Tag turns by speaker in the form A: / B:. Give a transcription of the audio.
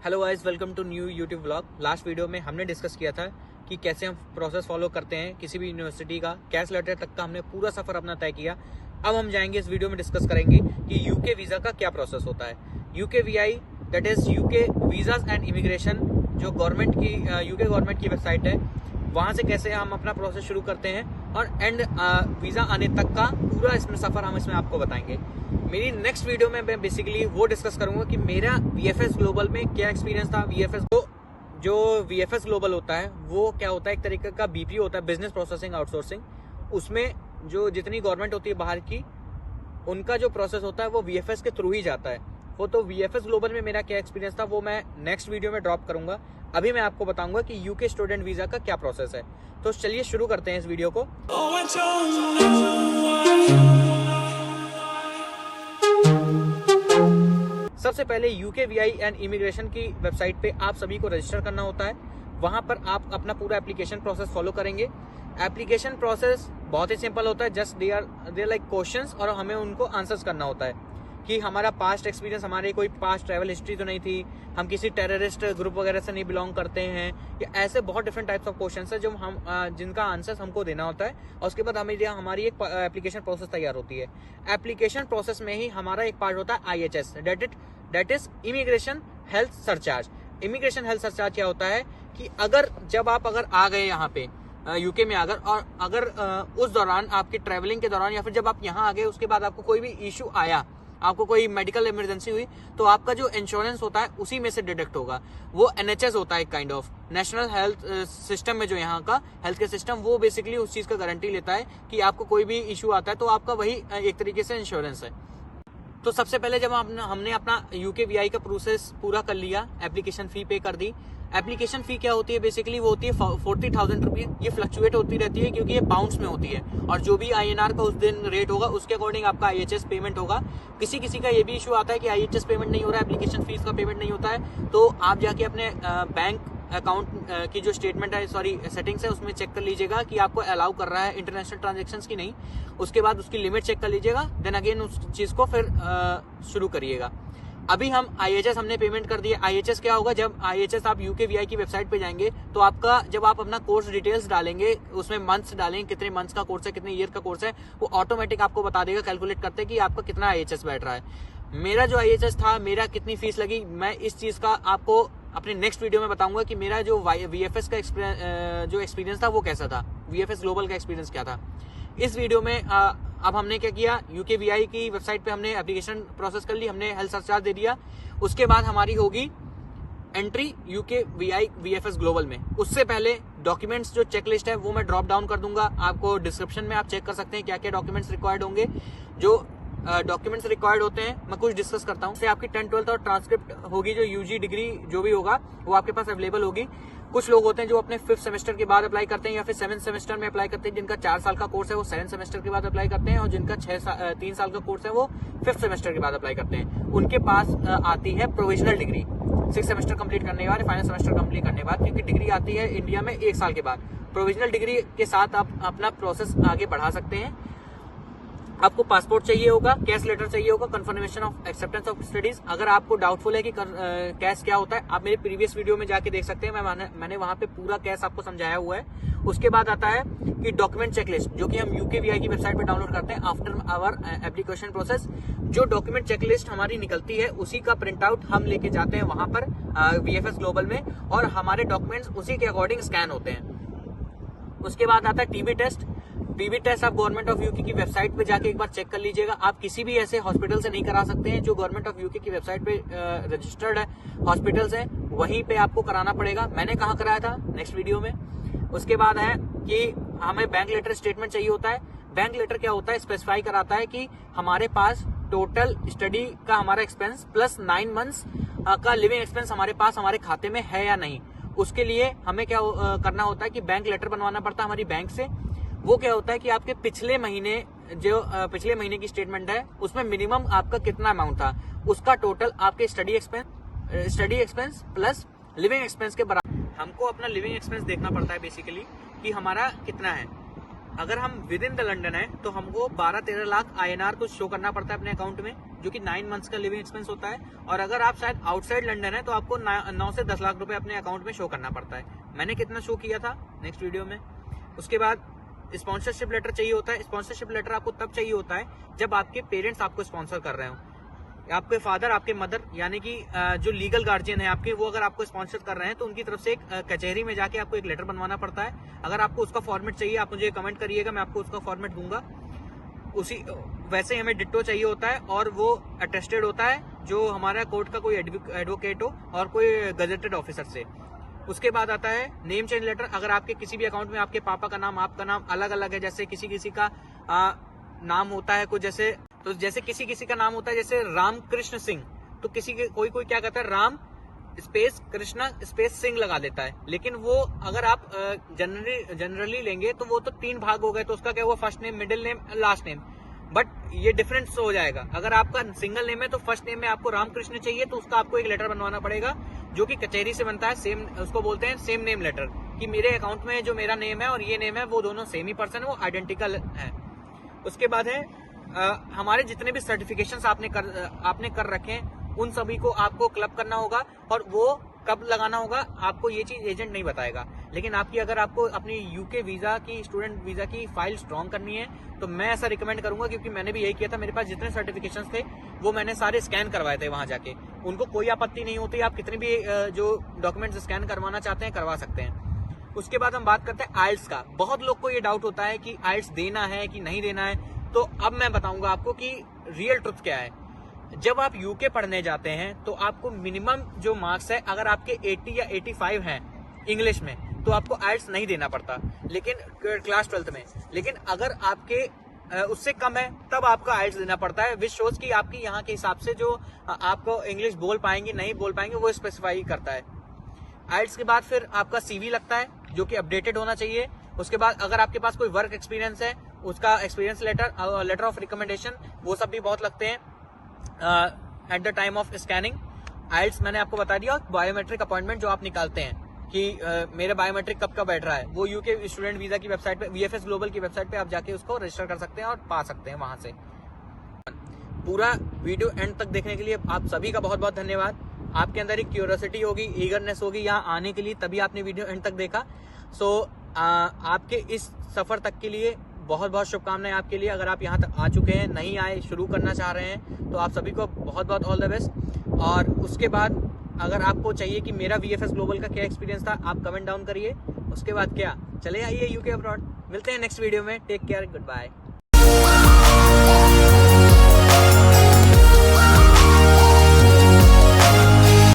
A: Hello guys, welcome to new YouTube vlog. Last video में हमने discuss किया था कि कैसे हम प्रोसेस फॉलो करते हैं किसी भी यूनिवर्सिटी का। कैश लेटर तक का हमने पूरा सफर अपना तय किया। अब हम जाएंगे इस वीडियो में डिस्कस करेंगे कि यूके वीजा का क्या प्रोसेस होता है। UK VI that is UK visas and immigration, जो गवर्नमेंट की यूके गवर्नमेंट की वेबसाइट है, वहां से कैसे हम अपना प्रोसेस शुरू करते हैं और एंड वीजा आने तक का पूरा इसमें सफर हम इसमें आपको बताएंगे। मेरी नेक्स्ट वीडियो में मैं बेसिकली वो डिस्कस करूंगा कि मेरा वीएफएस ग्लोबल में क्या एक्सपीरियंस था। वीएफएस जो वीएफएस ग्लोबल होता है वो क्या होता है, एक तरीके का बीपीओ होता है, बिजनेस प्रोसेसिंग आउटसोर्सिंग। उसमें जो जितनी गवर्नमेंट होती है बाहर की, उनका जो प्रोसेस होता है वो वीएफएस के थ्रू ही जाता है। वो तो वीएफएस ग्लोबल में मेरा क्या एक्सपीरियंस था वो मैं नेक्स्ट वीडियो में ड्रॉप करूंगा। अभी मैं आपको बताऊंगा कि यूके स्टूडेंट वीजा का क्या प्रोसेस है। तो चलिए शुरू करते हैं इस वीडियो को। सबसे पहले यूके वीआई एंड इमिग्रेशन की वेबसाइट पे आप सभी को रजिस्टर करना होता है। वहां पर आप अपना पूरा एप्लीकेशन प्रोसेस फॉलो करेंगे। एप्लीकेशन प्रोसेस बहुत ही सिंपल होता है। Just they are like questions और हमें उनको आंसर्स करना होता है कि हमारा पास्ट एक्सपीरियंस, हमारे कोई पास्ट ट्रैवल हिस्ट्री तो नहीं थी, हम किसी टेररिस्ट ग्रुप वगैरह से नहीं बिलोंग करते हैं, या ऐसे बहुत डिफरेंट टाइप्स ऑफ क्वेश्चंस है जो हम जिनका आंसर्स हमको देना होता है। और उसके बाद हमारी एक एप्लीकेशन प्रोसेस तैयार होती है। एप्लीकेशन प्रोसेस में ही हमारा एक पार्ट होता है IHS, that is immigration health surcharge. Immigration health surcharge क्या होता है कि अगर आ गए यहाँ पे यूके में अगर उस दौरान आपके ट्रैवलिंग के दौरान या फिर जब आप यहाँ आ गए उसके बाद आपको कोई भी इश्यू आया, आपको कोई मेडिकल इमरजेंसी हुई, तो आपका जो इंश्योरेंस होता है उसी में से डिडक्ट होगा। वो NHS होता है, एक kind of national health system में जो यहाँ का हेल्थ केयर सिस्टम, वो बेसिकली उस चीज का गारंटी लेता है कि आपको कोई भी इश्यू आता है तो आपका वही एक तरीके से इंश्योरेंस है। तो सबसे पहले जब हमने अपना यूके वीआई का प्रोसेस पूरा कर लिया, एप्लीकेशन फी पे कर दी। एप्लीकेशन फी क्या होती है बेसिकली, वो होती है 40,000 रुपये। ये फ्लक्चुएट होती रहती है क्योंकि ये पाउंड्स में होती है, और जो भी INR का उस दिन रेट होगा उसके अकॉर्डिंग आपका IHS पेमेंट होगा। किसी का ये भी इशू आता है कि IHS पेमेंट नहीं हो रहा है, एप्लीकेशन फीस का पेमेंट नहीं होता है, तो आप जाके अपने बैंक अकाउंट की जो स्टेटमेंट है, सेटिंग्स है, उसमें चेक कर लीजिएगा कि आपको अलाउ कर रहा है इंटरनेशनल ट्रांजेक्शंस की नहीं। उसके बाद उसकी लिमिट चेक कर लीजिएगा, देन अगेन उस चीज को फिर शुरू करिएगा। अभी हम IHS हमने पेमेंट कर दिए। IHS क्या होगा, जब IHS आप यूके वीआई की वेबसाइट पे जाएंगे तो आपका जब आप अपना कोर्स डिटेल्स डालेंगे, उसमें मंथ्स डालेंगे, कितने मंथ्स का कोर्स है, कितने ईयर का कोर्स है, वो ऑटोमेटिक आपको बता देगा, कैलकुलेट करते कि आपका कितना IHS बैठ रहा है। मेरा जो IHS था, मेरा कितनी फीस लगी, मैं इस चीज का आपको अपने नेक्स्ट वीडियो में बताऊंगा कि मेरा जो VFS का जो एक्सपीरियंस था वो कैसा था, VFS ग्लोबल का एक्सपीरियंस क्या था। इस वीडियो में अब हमने क्या किया, यूके वीआई की वेबसाइट पे हमने एप्लीकेशन प्रोसेस कर ली, हमने हेल्थ सरचार्ज दे दिया। उसके बाद हमारी होगी entry UK VI VFS global में। उससे पहले डॉक्यूमेंट्स जो चेकलिस्ट है वो मैं ड्रॉप डाउन कर दूंगा आपको डिस्क्रिप्शन में, आप चेक कर सकते हैं क्या क्या डॉक्यूमेंट्स रिक्वायर्ड होंगे। जो डॉक्यूमेंट्स रिक्वायर्ड होते हैं मैं कुछ डिस्कस करता हूँ। आपकी 10th 12th और ट्रांसक्रिप्ट होगी, जो UG डिग्री जो भी होगा वो आपके पास अवेलेबल होगी। कुछ लोग होते हैं जो अपने 5th सेमेस्टर के बाद अप्लाई करते हैं या फिर 7th सेमेस्टर में अप्लाई करते हैं। जिनका 4 साल का कोर्स है वो 7th सेमेस्टर के बाद अप्लाई करते हैं, और जिनका 3 साल का कोर्स है वो 5th सेमेस्टर के बाद अप्लाई करते हैं। उनके पास आती है प्रोविजनल डिग्री 6 सेमेस्टर कंप्लीट करने के बाद, फाइनल सेमेस्टर कंप्लीट करने के बाद, क्योंकि डिग्री आती है इंडिया में 1 साल के बाद। प्रोविजनल डिग्री के साथ आप अपना प्रोसेस आगे बढ़ा सकते हैं। आपको पासपोर्ट चाहिए होगा, कैश लेटर चाहिए होगा, confirmation of acceptance of studies. अगर आपको डाउटफुल है कि कैश क्या होता है, आप मेरे प्रीवियस वीडियो में जाके देख सकते हैं, मैंने वहां पे पूरा कैश आपको समझाया हुआ है। उसके बाद आता है कि डॉक्यूमेंट चेकलिस्ट, जो कि हम यूके वीआई की वेबसाइट पे डाउनलोड करते हैं आफ्टर आवर एप्लीकेशन प्रोसेस। जो डॉक्यूमेंट चेकलिस्ट हमारी निकलती है उसी का प्रिंट आउट हम लेके जाते हैं वहां पर VFS ग्लोबल में, और हमारे डॉक्यूमेंट्स उसी के अकॉर्डिंग स्कैन होते हैं। उसके बाद आता है टीबी टेस्ट। टीबी टेस्ट आप गवर्नमेंट ऑफ यूके की वेबसाइट पे जाके एक बार चेक कर लीजिएगा। आप किसी भी ऐसे हॉस्पिटल से नहीं करा सकते हैं जो गवर्नमेंट ऑफ यूके की वेबसाइट पे रजिस्टर्ड है हॉस्पिटल्स है, वहीं पे आपको कराना पड़ेगा। मैंने कहाँ कराया था, नेक्स्ट वीडियो में। उसके बाद है कि हमें बैंक लेटर स्टेटमेंट चाहिए होता है। बैंक लेटर क्या होता है, स्पेसिफाई कराता है कि हमारे पास टोटल स्टडी का हमारा एक्सपेंस प्लस 9 मंथ्स का लिविंग एक्सपेंस हमारे पास हमारे खाते में है या नहीं। उसके लिए हमें क्या करना होता है कि बैंक लेटर बनवाना पड़ता है हमारी बैंक से। वो क्या होता है कि आपके पिछले महीने की स्टेटमेंट है, उसमें मिनिमम आपका कितना अमाउंट था, उसका टोटल आपके study expense plus living expense के बराबर। हमको अपना लिविंग एक्सपेंस देखना पड़ता है बेसिकली कि हमारा कितना है। अगर हम विद इन द लंदन है तो हमको 12-13 लाख INR कुछ शो करना पड़ता है अपने अकाउंट में। जो कि 9 मंथ्स का लिविंग एक्सपेंस होता है। और अगर आप शायद आउटसाइड लंदन है तो आपको 9 से 10 लाख रुपए अपने अकाउंट में शो करना पड़ता है। मैंने कितना शो किया था नेक्स्ट वीडियो में। उसके बाद स्पॉन्सरशिप लेटर चाहिए होता है। स्पॉन्सरशिप लेटर आपको तब चाहिए होता है जब आपके पेरेंट्स आपको स्पॉन्सर कर रहे हो, आपके फादर, आपके मदर, यानी कि जो लीगल गार्जियन है आपके, वो अगर आपको स्पॉन्सर कर रहे हैं तो उनकी तरफ से एक कचहरी में जाके आपको एक लेटर बनवाना पड़ता है। अगर आपको उसका फॉर्मेट चाहिए आप मुझे कमेंट करिएगा, मैं आपको उसका फॉर्मेट दूंगा। उसी वैसे हमें डिट्टो चाहिए होता है और वो अटेस्टेड होता है, जो हमारा कोर्ट का कोई एडवोकेट हो और कोई गजेटेड ऑफिसर से। उसके बाद आता है नेम चेंज लेटर। अगर आपके किसी भी अकाउंट में आपके पापा का नाम, आपका नाम अलग अलग है, जैसे किसी किसी का नाम होता है कुछ, जैसे किसी किसी का नाम होता है जैसे रामकृष्ण सिंह, तो किसी के कोई क्या कहता है राम स्पेस कृष्णा स्पेस सिंह लगा देता है। लेकिन वो अगर आप जनरली लेंगे तो वो तो 3 भाग हो गए, तो उसका क्या हुआ, first name, middle name, last name. But ये डिफरेंस हो जाएगा। अगर आपका सिंगल नेम है तो फर्स्ट नेम में आपको रामकृष्ण चाहिए, तो उसका आपको एक लेटर बनवाना पड़ेगा जो कि कचहरी से बनता है। सेम, उसको बोलते हैं सेम नेम लेटर, कि मेरे अकाउंट में जो मेरा नेम है और ये नेम है वो दोनों सेम ही पर्सन है, वो आइडेंटिकल है। उसके बाद है हमारे जितने भी सर्टिफिकेशंस आपने कर रखे हैं उन सभी को आपको क्लब करना होगा, और वो कब लगाना होगा आपको ये चीज एजेंट नहीं बताएगा। लेकिन अगर आपको अपनी यूके वीजा की, स्टूडेंट वीजा की फाइल स्ट्रॉन्ग करनी है तो मैं ऐसा रिकमेंड करूंगा, क्योंकि मैंने भी यही किया था। मेरे पास जितने सर्टिफिकेशंस थे वो मैंने सारे स्कैन करवाए थे वहां जाके। उनको कोई आपत्ति नहीं होती, आप कितने भी जो डॉक्यूमेंट्स स्कैन करवाना चाहते हैं करवा सकते हैं। उसके बाद हम बात करते हैं आइल्स का। बहुत लोग को ये डाउट होता है कि आइल्स देना है कि नहीं देना है, तो अब मैं बताऊंगा आपको कि रियल ट्रुथ क्या है। जब आप यूके पढ़ने जाते हैं तो आपको मिनिमम जो मार्क्स है, अगर आपके 80 या 85 हैं इंग्लिश में, तो आपको आइल्स नहीं देना पड़ता, लेकिन क्लास 12th में। लेकिन अगर आपके उससे कम है तब आपका आइल्स देना पड़ता है, विच शोज कि आपकी यहाँ के हिसाब से जो आपको इंग्लिश बोल पाएंगे नहीं बोल पाएंगे वो स्पेसिफाई करता है। आइल्स के बाद फिर आपका सीवी लगता है जो कि अपडेटेड होना चाहिए। उसके बाद अगर आपके पास कोई वर्क एक्सपीरियंस है उसका experience letter, letter of recommendation, वो सब भी बहुत लगते हैं at the time of scanning. IELTS मैंने आपको बता दिया। बायोमेट्रिक अपॉइंटमेंट जो आप निकालते हैं कि मेरा बायोमेट्रिक कब का बैठ रहा है, वो यूके स्टूडेंट वीजा की वेबसाइट पे, वीएफएस ग्लोबल की वेबसाइट पे आप जाके उसको रजिस्टर कर सकते हैं और पा सकते हैं वहां से। पूरा वीडियो एंड तक देखने के लिए आप सभी का बहुत बहुत धन्यवाद। आपके अंदर एक क्यूरियोसिटी होगी, ईगरनेस होगी यहाँ आने के लिए, तभी आपने वीडियो एंड तक देखा। सो आपके इस सफर तक के लिए बहुत बहुत शुभकामनाएं आपके लिए। अगर आप यहाँ तक आ चुके हैं, नहीं आए, शुरू करना चाह रहे हैं, तो आप सभी को बहुत बहुत ऑल द बेस्ट। और उसके बाद अगर आपको चाहिए कि मेरा वीएफएस ग्लोबल का क्या एक्सपीरियंस था, आप कमेंट डाउन करिए। उसके बाद क्या, चले आइए यूके अब्रॉड। मिलते हैं नेक्स्ट वीडियो में। Take care, good bye.